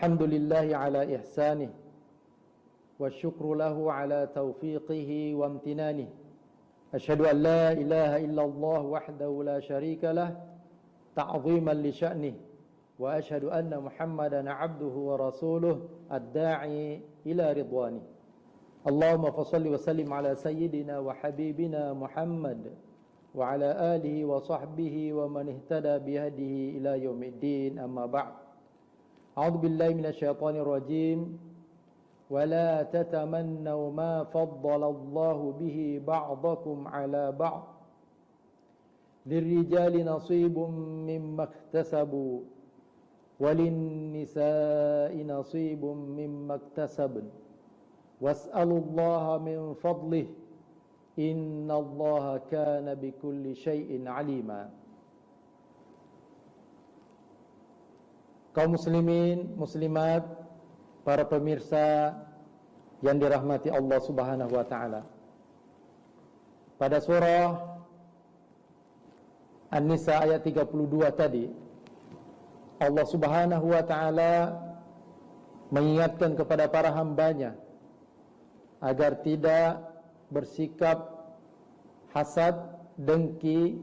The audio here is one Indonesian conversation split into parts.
Alhamdulillahi ala ihsanih wa syukru lahu ala taufiqihi wa amtinanih. Asyhadu an la ilaha illallah wahdahu la syarika lah ta'ziman li sya'nih wa asyhadu anna Muhammadan 'abduhu wa rasuluh ad-da'i ila ridwanih. Allahumma fashalli wa sallim ala sayyidina wa habibina Muhammad wa ala alihi wa sahbihi wa man ihtada bihadihi ila yaumiddin, amma ba'd. A'udzu billahi minasyaitonir rajim. Wala tatamannaw ma faddalallahu bihi ba'dakum 'ala ba'd. Lirrijali nasibun mimma iktasabu walinnisa'i nasibun mimma iktasabna. Was'alullaha min fadlihi innallaha kana bikulli syai'in 'alima. Kaum muslimin, muslimat, para pemirsa yang dirahmati Allah Subhanahu wa taala. Pada surah An-Nisa ayat 32 tadi, Allah Subhanahu wa taala mengingatkan kepada para hambanya agar tidak bersikap hasad, dengki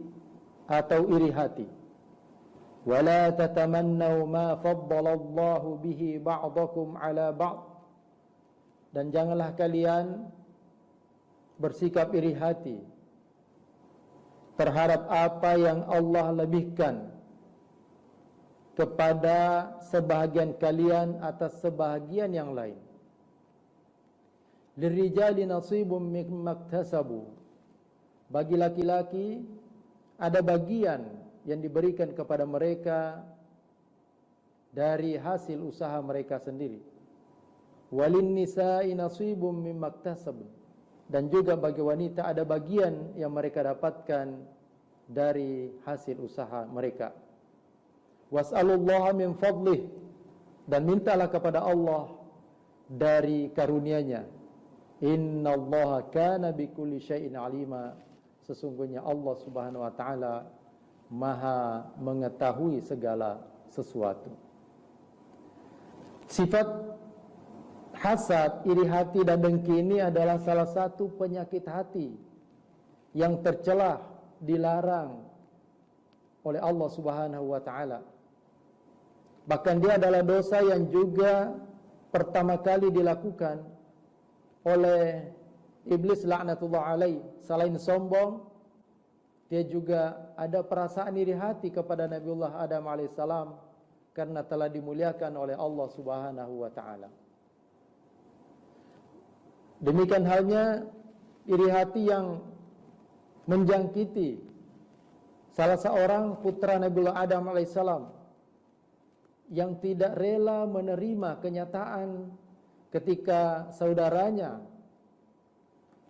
atau iri hati. Wala tatamannaw ma faddalallahu bihi ba'dakum 'ala ba'd. Dan janganlah kalian bersikap iri hati terhadap apa yang Allah lebihkan kepada sebahagian kalian atas sebahagian yang lain. Lirijali nasibum mimma iktasabu. Bagi laki-laki ada bagian yang diberikan kepada mereka dari hasil usaha mereka sendiri. Walin nisa'i nasibum mimma iktasabun. Dan juga bagi wanita ada bagian yang mereka dapatkan dari hasil usaha mereka. Was'alullaha min fadlih. Dan mintalah kepada Allah dari karunia-Nya. Innallaha kana bikulli syai'in 'alima. Sesungguhnya Allah Subhanahu wa taala Maha mengetahui segala sesuatu. Sifat hasad, iri hati dan dengki ini adalah salah satu penyakit hati yang tercelah, dilarang oleh Allah Subhanahu wa taala. Bahkan dia adalah dosa yang juga pertama kali dilakukan oleh iblis laknatullah alaih. Selain sombong, dia juga ada perasaan iri hati kepada Nabiullah Adam alaihissalam karena telah dimuliakan oleh Allah Subhanahu wa taala. Demikian halnya iri hati yang menjangkiti salah seorang putra Nabiullah Adam alaihissalam yang tidak rela menerima kenyataan ketika saudaranya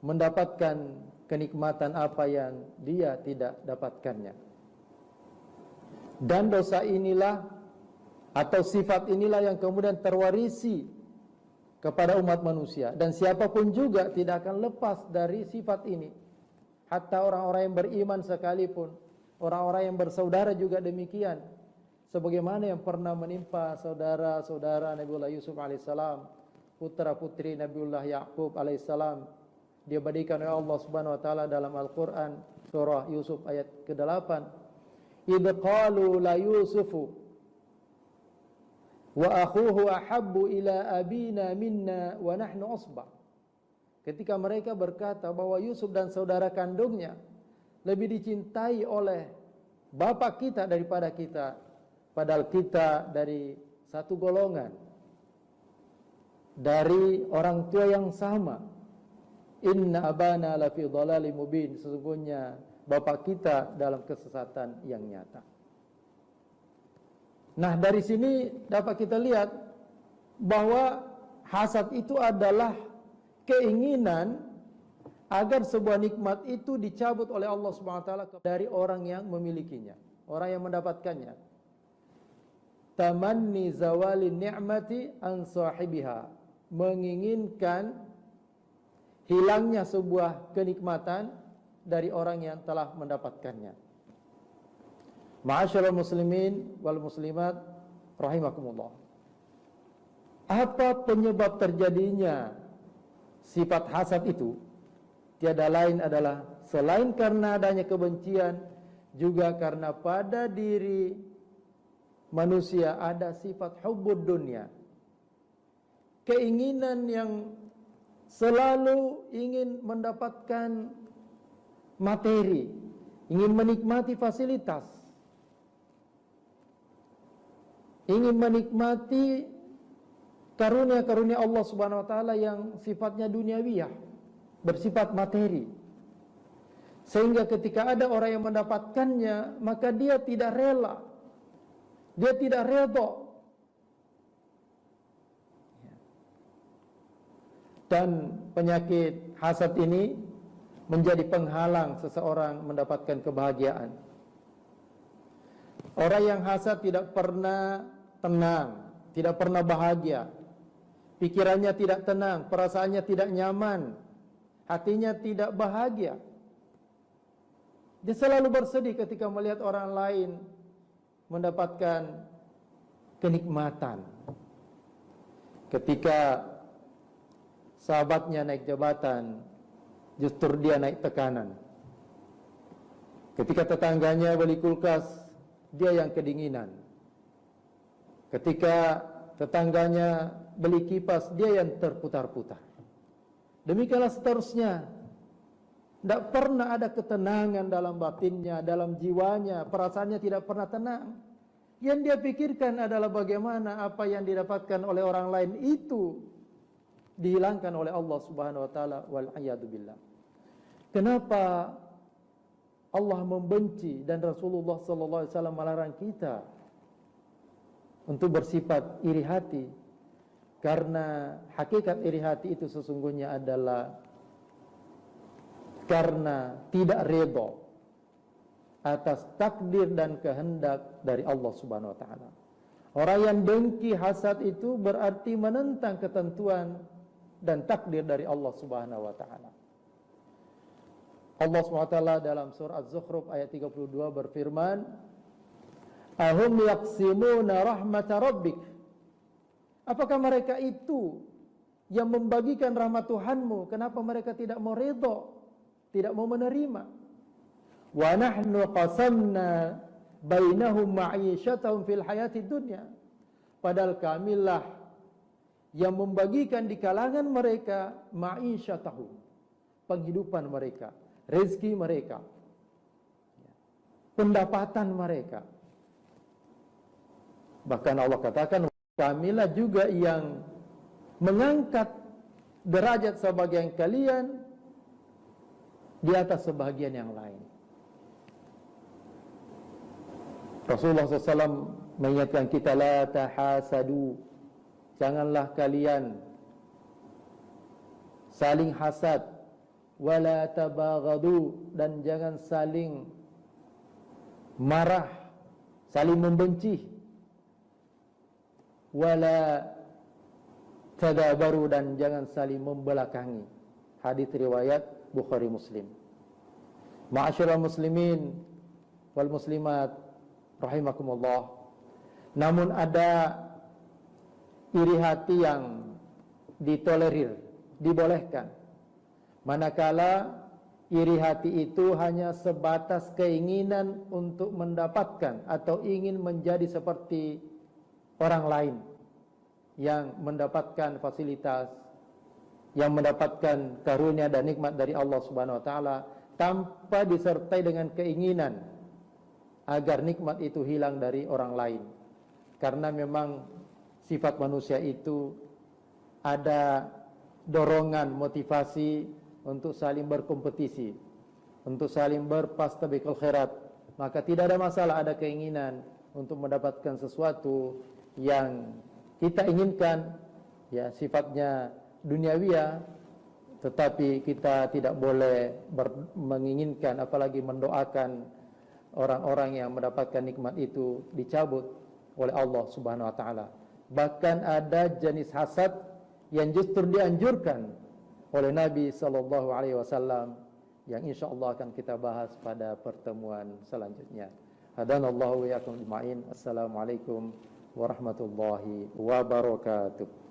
mendapatkan kenikmatan apa yang dia tidak dapatkannya. Dan dosa inilah atau sifat inilah yang kemudian terwarisi kepada umat manusia. Dan siapapun juga tidak akan lepas dari sifat ini. Hatta orang-orang yang beriman sekalipun, orang-orang yang bersaudara juga demikian. Sebagaimana yang pernah menimpa saudara-saudara Nabiullah Yusuf alaihissalam, putra-putri Nabiullah Ya'qub alaihissalam. Dia berikan oleh Allah Subhanahu wa taala dalam Al-Qur'an surah Yusuf ayat ke-8. Idz qalu la Yusufu wa akhuhu ahabbu ila abina minna wa nahnu usbah. Ketika mereka berkata bahwa Yusuf dan saudara kandungnya lebih dicintai oleh bapak kita daripada kita, padahal kita dari satu golongan, dari orang tua yang sama. Inna abana lafi dhalalim mubin. Sesungguhnya bapak kita dalam kesesatan yang nyata. Nah, dari sini dapat kita lihat bahwa hasad itu adalah keinginan agar sebuah nikmat itu dicabut oleh Allah Subhanahu wa taala dari orang yang memilikinya, orang yang mendapatkannya. Tamanni zawalin ni'mati an sahibiha. Menginginkan hilangnya sebuah kenikmatan dari orang yang telah mendapatkannya. Ma'asyiral muslimin wal muslimat rahimakumullah. Apa penyebab terjadinya sifat hasad itu? Tiada lain adalah selain karena adanya kebencian, juga karena pada diri manusia ada sifat hubbud dunya, keinginan yang selalu ingin mendapatkan materi, ingin menikmati fasilitas, ingin menikmati karunia-karunia Allah Subhanahu wa taala yang sifatnya duniawiyah, bersifat materi. Sehingga ketika ada orang yang mendapatkannya, maka dia tidak rela, dia tidak redha. Dan penyakit hasad ini menjadi penghalang seseorang mendapatkan kebahagiaan. Orang yang hasad tidak pernah tenang, tidak pernah bahagia. Pikirannya tidak tenang, perasaannya tidak nyaman, hatinya tidak bahagia. Dia selalu bersedih ketika melihat orang lain mendapatkan kenikmatan. Ketika sahabatnya naik jabatan, justru dia naik tekanan. Ketika tetangganya beli kulkas, dia yang kedinginan. Ketika tetangganya beli kipas, dia yang terputar-putar. Demikianlah seterusnya. Tidak pernah ada ketenangan dalam batinnya, dalam jiwanya, perasaannya tidak pernah tenang. Yang dia pikirkan adalah bagaimana apa yang didapatkan oleh orang lain itu dihilangkan oleh Allah Subhanahu wa taala, wal a'yadu billah. Kenapa Allah membenci dan Rasulullah sallallahu alaihi wasallam melarang kita untuk bersifat iri hati? Karena hakikat iri hati itu sesungguhnya adalah karena tidak redha atas takdir dan kehendak dari Allah Subhanahu wa taala. Orang yang dengki hasad itu berarti menentang ketentuan dan takdir dari Allah Subhanahu wa taala. Allah Subhanahu wa taala dalam surah Az-Zukhruf ayat 32 berfirman, "Ahum yaqsimuna rahmata rabbik?" Apakah mereka itu yang membagikan rahmat Tuhanmu? Kenapa mereka tidak mau redha, tidak mau menerima? Wa nahnu qasamna bainahum ma'isyatahum fil hayatid dunya. Padahal kamilah yang membagikan di kalangan mereka ma'isyatahum, penghidupan mereka, rezeki mereka, pendapatan mereka. Bahkan Allah katakan, kamilah juga yang mengangkat derajat sebagian kalian di atas sebagian yang lain. Rasulullah SAW mengingatkan kita, la tahasadu, janganlah kalian saling hasad, wala tabaghadu, dan jangan saling marah, saling membenci, wala tadabaru, dan jangan saling membelakangi. Hadis riwayat Bukhari Muslim. Ma'asyiral muslimin wal muslimat rahimakumullah. Namun ada iri hati yang ditolerir, dibolehkan. Manakala iri hati itu hanya sebatas keinginan untuk mendapatkan atau ingin menjadi seperti orang lain yang mendapatkan fasilitas, yang mendapatkan karunia dan nikmat dari Allah Subhanahu wa taala tanpa disertai dengan keinginan agar nikmat itu hilang dari orang lain. Karena memang sifat manusia itu ada dorongan, motivasi untuk saling berkompetisi, untuk saling berfastabiqul khairat. Maka tidak ada masalah ada keinginan untuk mendapatkan sesuatu yang kita inginkan, ya sifatnya duniawiyah, tetapi kita tidak boleh menginginkan apalagi mendoakan orang-orang yang mendapatkan nikmat itu dicabut oleh Allah Subhanahu wa taala. Bahkan ada jenis hasad yang justru dianjurkan oleh Nabi sallallahu alaihi wasallam yang insyaallah akan kita bahas pada pertemuan selanjutnya. Hadanallahu wa iyyakum ajma'in. Assalamualaikum warahmatullahi wabarakatuh.